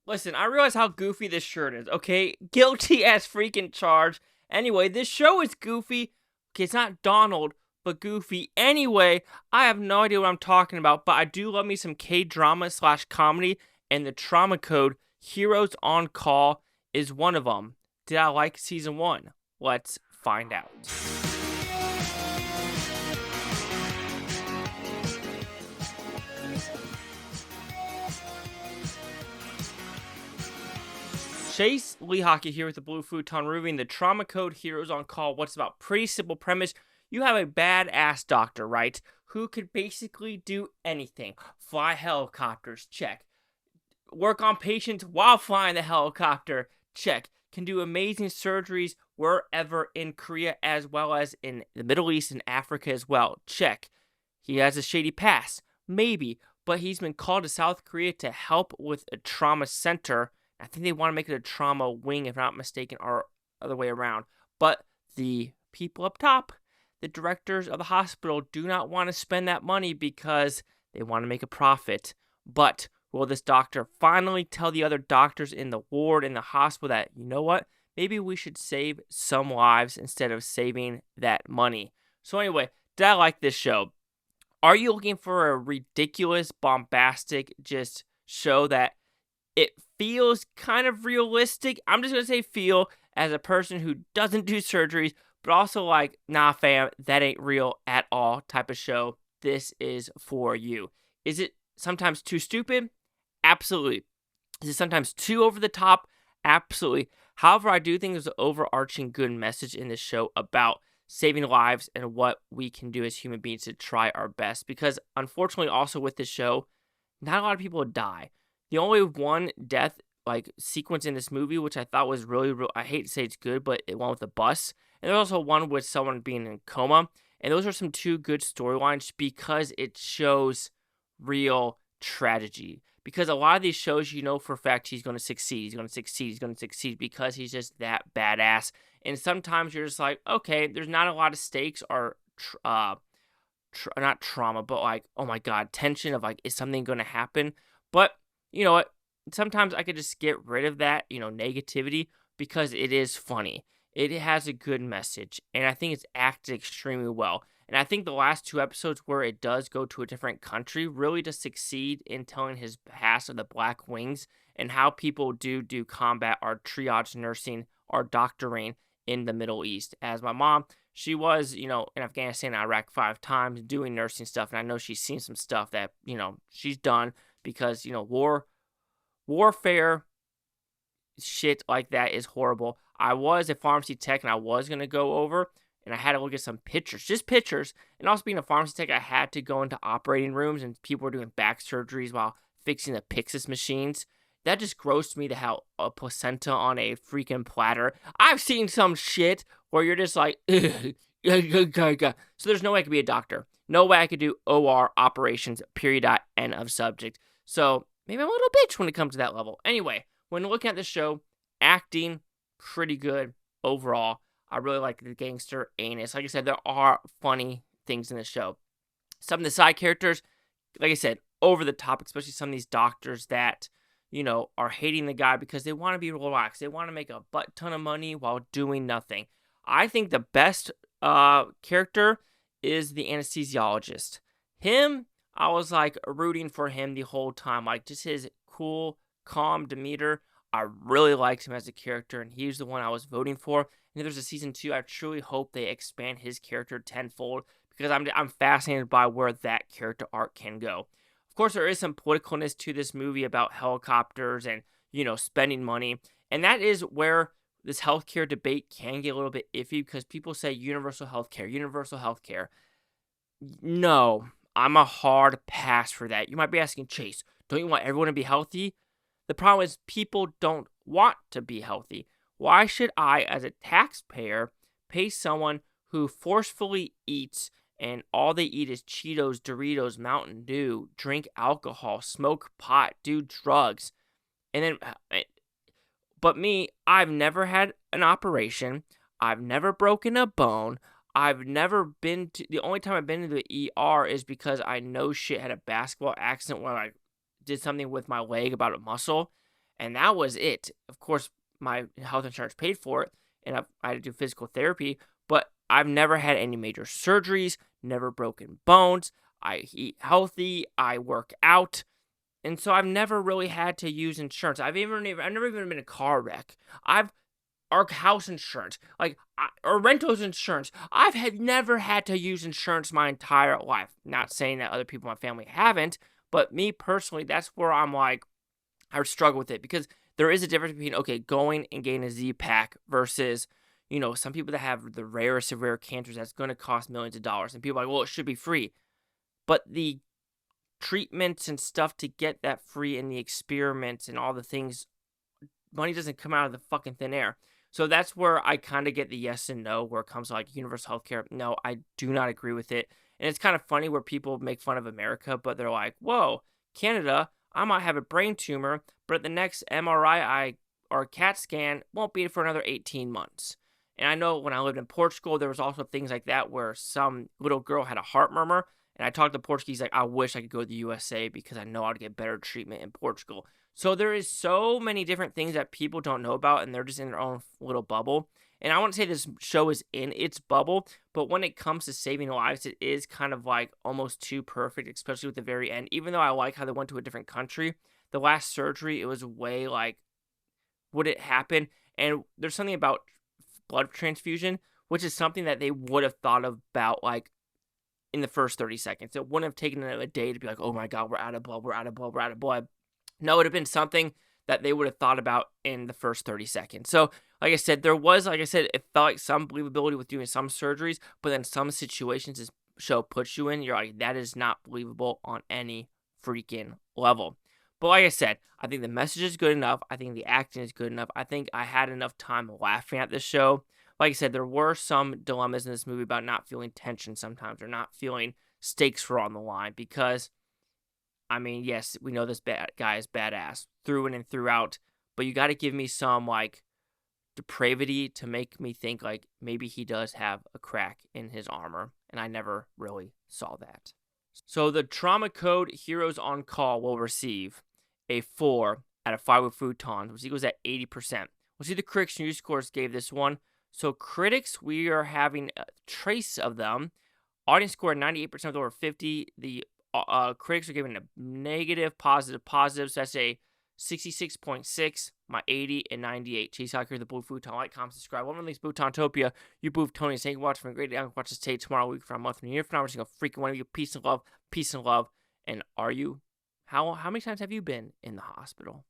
Listen, I realize how goofy this shirt is, okay? Guilty as freaking charged. Anyway, this show is goofy. Okay, it's not Donald, but goofy. Anyway, I have no idea what I'm talking about, but I do love me some K-drama slash comedy, and the trauma code, Heroes on Call, is one of them. Did I like season 1? Let's find out. Chase Lee Hockey here with the Blue Futon reviewing the Trauma Code Heroes on Call. What's about? Pretty simple premise. You have a badass doctor, right? Who could basically do anything. Fly helicopters, check. Work on patients while flying the helicopter, check. Can do amazing surgeries wherever in Korea as well as in the Middle East and Africa as well, check. He has a shady past, maybe, but he's been called to South Korea to help with a trauma center. I think they want to make it a trauma wing, if I'm not mistaken, or other way around. But the people up top, the directors of the hospital, do not want to spend that money because they want to make a profit. But will this doctor finally tell the other doctors in the ward, in the hospital, that, you know what, maybe we should save some lives instead of saving that money? So anyway, did I like this show? Are you looking for a ridiculous, bombastic, just show that it feels kind of realistic? I'm just going to say feel, as a person who doesn't do surgeries, but also like, nah fam, that ain't real at all type of show. This is for you. Is it sometimes too stupid? Absolutely. Is it sometimes too over the top? Absolutely. However, I do think there's an overarching good message in this show about saving lives and what we can do as human beings to try our best. Because unfortunately, also with this show, not a lot of people die. The only one death like sequence in this movie, which I thought was really, I hate to say it's good, but it went with the bus. And there's also one with someone being in coma. And those are some two good storylines because it shows real tragedy. Because a lot of these shows, you know for a fact he's going to succeed. He's going to succeed. He's going to succeed because he's just that badass. And sometimes you're just like, okay, there's not a lot of stakes or not trauma, but like, oh my god, tension of like, is something going to happen? But you know what? Sometimes I could just get rid of that, negativity because it is funny. It has a good message, and I think it's acted extremely well. And I think the last two episodes where it does go to a different country really does succeed in telling his past of the Black Wings and how people do combat or triage nursing or doctoring in the Middle East. As my mom, she was, in Afghanistan and Iraq 5 times doing nursing stuff, and I know she's seen some stuff that, she's done because, warfare shit like that is horrible. I was a pharmacy tech and I was going to go over and I had to look at some pictures, just pictures. And also being a pharmacy tech, I had to go into operating rooms and people were doing back surgeries while fixing the Pyxis machines. That just grossed me to hell. A placenta on a freaking platter. I've seen some shit where you're just like, ugh, so there's no way I could be a doctor. No way I could do OR operations, period, end of subject. So maybe I'm a little bitch when it comes to that level. Anyway, when looking at the show, acting, pretty good overall. I really like the gangster anus. Like I said, there are funny things in the show. Some of the side characters, like I said, over the top, especially some of these doctors that, are hating the guy because they want to be relaxed. They want to make a butt ton of money while doing nothing. I think the best character is the anesthesiologist. Him, I was like rooting for him the whole time. Like just his cool, calm demeanor. I really liked him as a character, and he's the one I was voting for. And if there's a season 2, I truly hope they expand his character tenfold because I'm fascinated by where that character arc can go. Of course, there is some politicalness to this movie about helicopters and, spending money. And that is where this healthcare debate can get a little bit iffy because people say universal healthcare, universal healthcare. No, I'm a hard pass for that. You might be asking, Chase, don't you want everyone to be healthy? The problem is people don't want to be healthy. Why should I, as a taxpayer, pay someone who forcefully eats and all they eat is Cheetos, Doritos, Mountain Dew, drink alcohol, smoke pot, do drugs, and then, but me, I've never had an operation. I've never broken a bone. I've never been to, the only time I've been to the ER is because I know shit had a basketball accident where I did something with my leg about a muscle. And that was it. Of course, my health insurance paid for it, and I had to do physical therapy, but I've never had any major surgeries, never broken bones. I eat healthy, I work out, and so I've never really had to use insurance. I've never even been in a car wreck. Our house insurance, or rentals insurance. Have never had to use insurance my entire life. Not saying that other people in my family haven't, but me personally, that's where I'm like, I struggle with it, because there is a difference between, okay, going and getting a Z-Pack versus, some people that have the rarest of rare cancers that's going to cost millions of dollars. And people are like, well, it should be free. But the treatments and stuff to get that free, and the experiments and all the things, money doesn't come out of the fucking thin air. So that's where I kind of get the yes and no where it comes to like universal healthcare. No, I do not agree with it. And it's kind of funny where people make fun of America, but they're like, whoa, Canada, I might have a brain tumor, but at the next MRI or CAT scan won't be for another 18 months. And I know when I lived in Portugal, there was also things like that where some little girl had a heart murmur. And I talked to Portuguese, like, I wish I could go to the USA because I know I'd get better treatment in Portugal. So there is so many different things that people don't know about, and they're just in their own little bubble. And I want to say this show is in its bubble, but when it comes to saving lives, it is kind of like almost too perfect, especially with the very end. Even though I like how they went to a different country, the last surgery, it was way like, would it happen? And there's something about blood transfusion, which is something that they would have thought about like in the first 30 seconds. It wouldn't have taken them a day to be like, oh my God, we're out of blood, we're out of blood, we're out of blood. No, it would have been something that they would have thought about in the first 30 seconds. So, like I said, it felt like some believability with doing some surgeries, but then some situations this show puts you in, you're like, that is not believable on any freaking level. But like I said, I think the message is good enough. I think the acting is good enough. I think I had enough time laughing at this show. Like I said, there were some dilemmas in this movie about not feeling tension sometimes, or not feeling stakes were on the line, because I mean, yes, we know this bad guy is badass through in and throughout, but you got to give me some like depravity to make me think like maybe he does have a crack in his armor, and I never really saw that. So the trauma code Heroes on Call will receive a 4 out of 5 with Futon, which equals at 80%. We'll see the critics' news scores gave this one. So critics, we are having a trace of them. Audience score 98% over 50. The critics are giving a negative, positive. So that's a 66.6, my 80, and 98. Chase out here, the Blue Futon. Like, comment, subscribe. One of these Butontopia. You Boo Tony. Thank you for watching. Have a great day. I'm going to watch this tape tomorrow, week from a month from a year from now. We're just going to freaking one of you. Peace and love. Peace and love. And how many times have you been in the hospital?